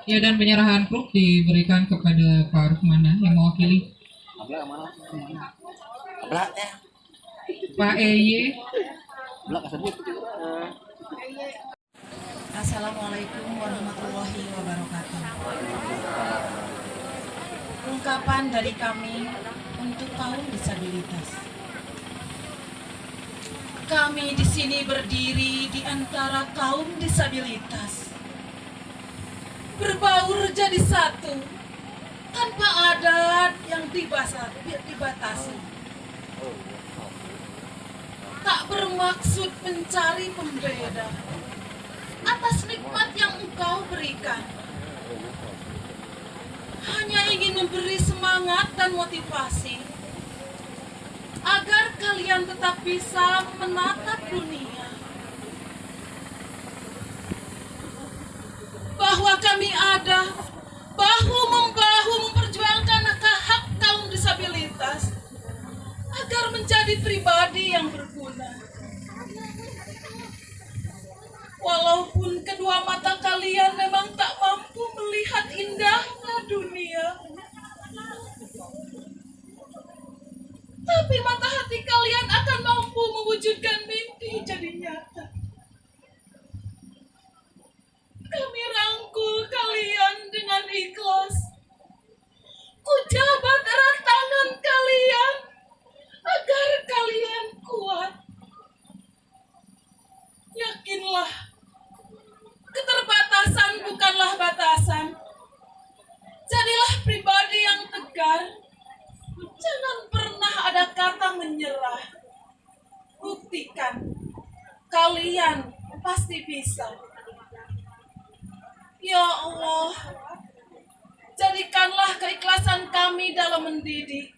Ya, dan penyerahan kruk diberikan kepada Pak Rusmana yang mewakili. Pak EY. Assalamualaikum warahmatullahi wabarakatuh. Ungkapan dari kami untuk kaum disabilitas. Kami di sini berdiri di antara kaum disabilitas, berbaur jadi satu, tanpa adat yang dibatasi. Tak bermaksud mencari pembeda atas nikmat yang Engkau berikan. Hanya ingin memberi semangat dan motivasi agar kalian tetap bisa menatap dunia. Bahwa kami ada bahu-membahu memperjuangkan hak kaum disabilitas agar menjadi pribadi yang berguna. Walaupun kedua mata kalian memang tak mampu melihat indahnya dunia, tapi mata hati kalian akan mampu mewujudkan mimpi jadi nyata. Kami rangkul kalian dengan ikhlas. Ku jabat erat tangan kalian agar kalian kuat. Yakinlah, keterbatasan bukanlah batasan. Jadilah pribadi yang tegar. Jangan pernah ada kata menyerah. Buktikan, kalian pasti bisa. Ya Allah, jadikanlah keikhlasan kami dalam mendidik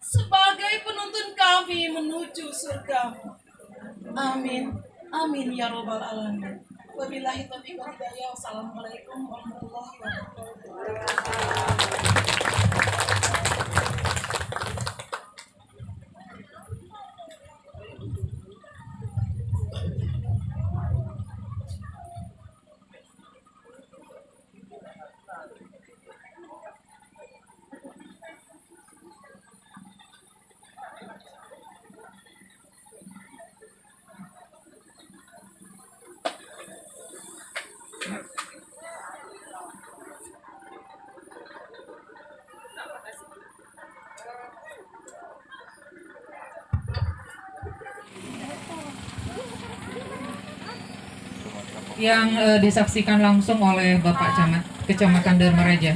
sebagai penuntun kami menuju surga-Mu. Amin. Amin ya robbal alamin. Wabillahi taufiq wal hidayah. Wassalamualaikum warahmatullahi yang disaksikan langsung oleh Bapak Camat Kecamatan Dharma Raja.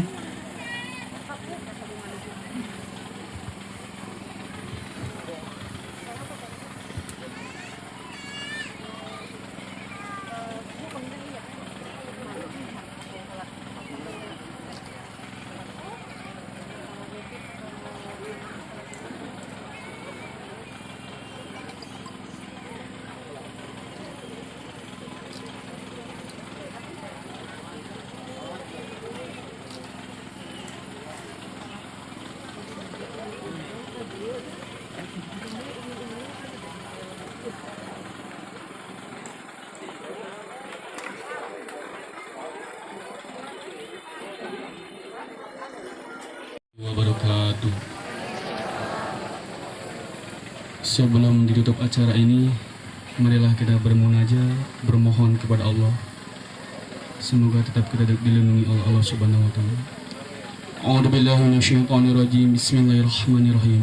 Wabarakatuh. Sebelum ditutup acara ini, marilah kita bermunajat, bermohon kepada Allah. Semoga tetap kita dilindungi oleh Allah Subhanahu wa taala. A'udzubillahi minasyaitonirrajim. Bismillahirrahmanirrahim.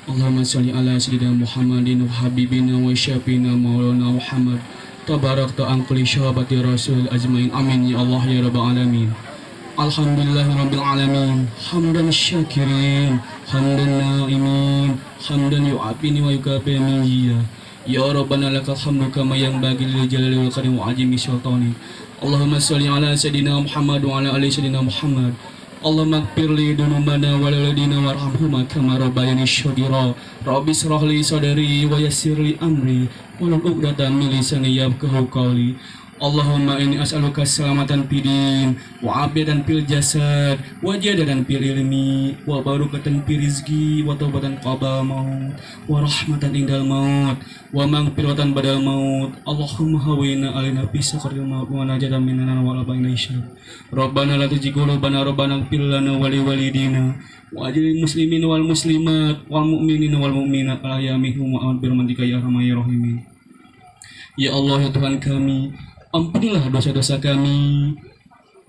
Allahumma shalli ala sayyidina Muhammadin wa habibina wa syafina maulana Muhammad. Tabarakta an kulli syabati rasul ajmain. Amin ya Allah ya rabbal alamin. Alhamdulillahirabbil alamin. Hamdan syakirin, hamdan naimin, hamdan yu'afini wa yukafini. Ya Rabbana lakal hamdu kama yanbaghi lil jalali wal karim wa azimi sultani. Allahumma shalli ala sayyidina Muhammad wa ala ali sayyidina Muhammad. Allahumma ighfir li dzunubana wal walidina warhamhuma kama rabbayani shaghira. Rabbi shrah li sadri wa yassir li amri wa hlul 'uqdatam min lisani yafqahu qawli. Allahumma inni as'aluka salamatan fid din wa afiatan fil jasad wa jadadan fil ilmi wa barakatan fil rizqi wa taubatan qabla maut wa rahmatan indal maut wa maghfiratan badal maut. Allahumma hawina alaina fi sakril maut wa najatan minna wa la baina isya. Rabbana la tuzigh qulubana rabbana ighfir lana wa li walidina wa ajril muslimin wal muslimat wal mu'minin wal mu'minat al ayyamihum wa ambil mantika ya arhamar rahimin. Ya Allah, ya Tuhan kami, ampunilah dosa-dosa kami,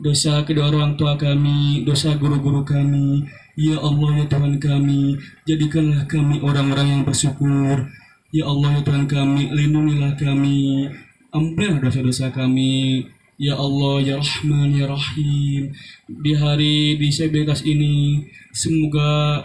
dosa kedua orang tua kami, dosa guru-guru kami. Ya Allah, ya Tuhan kami, jadikanlah kami orang-orang yang bersyukur. Ya Allah, ya Tuhan kami, lindungilah kami, ampunilah dosa-dosa kami. Ya Allah, ya Rahman, ya Rahim, di hari disabilitas ini, semoga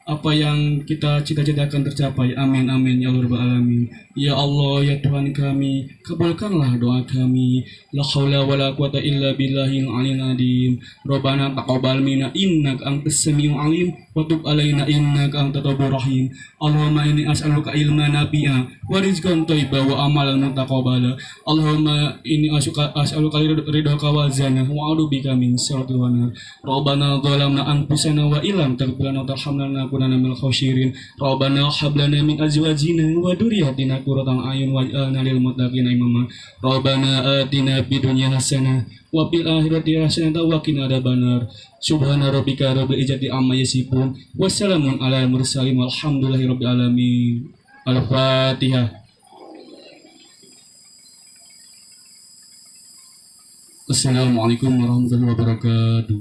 apa yang kita cita-citakan tercapai. Amin, amin, ya Allah, alamin. Ya Allah, ya Tuhan kami, kabulkanlah doa kami. La haula wa la quwata illa billahil aliyil azim. Rabbana taqabbal minna innaka antas samiul alim wa tub alaina innaka antat tawwabur rahim. Allahumma inni as'aluka ilman nafi'a wa rizqan thayyiban wa amalan mutaqabbala. Allahumma inni as'aluka ridhaka wa zana wa a'udzubika min syarri wa nar. Rabbana zalamna anfusana wa illam taghfir lana wa tarhamna kunana minal khasirin. Rabbana hab lana min azwajina wa dhurriyyatina qurrata a'yun waj'alna lil muttaqina imama. Rabbana atina fid dunya hasanah wa fil akhirati hasanah wa qina adzabannar. Subhana rabbika rabbil izzati amma yasifun. Wassalamun alal mursalin walhamdulillahi rabbil alamin. Al-Fatihah. Assalamualaikum warahmatullahi wabarakatuh.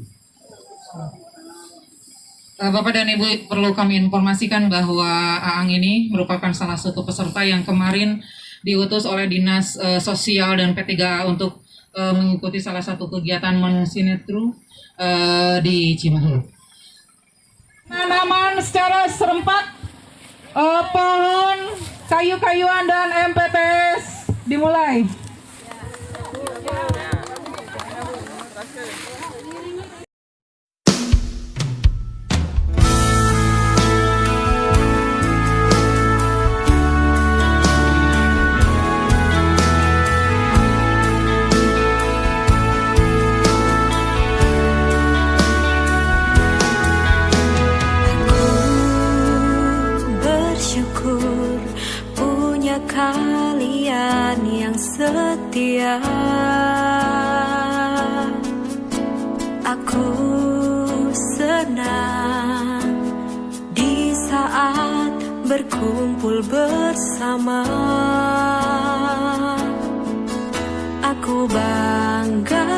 Bapak dan Ibu, perlu kami informasikan bahwa Aang ini merupakan salah satu peserta yang kemarin diutus oleh Dinas Sosial dan P3A untuk mengikuti salah satu kegiatan mensinetru di Cimahi. Tanaman secara serempak, pohon, kayu-kayuan dan MPTS dimulai. Kalian yang setia, aku senang di saat berkumpul bersama. Aku bangga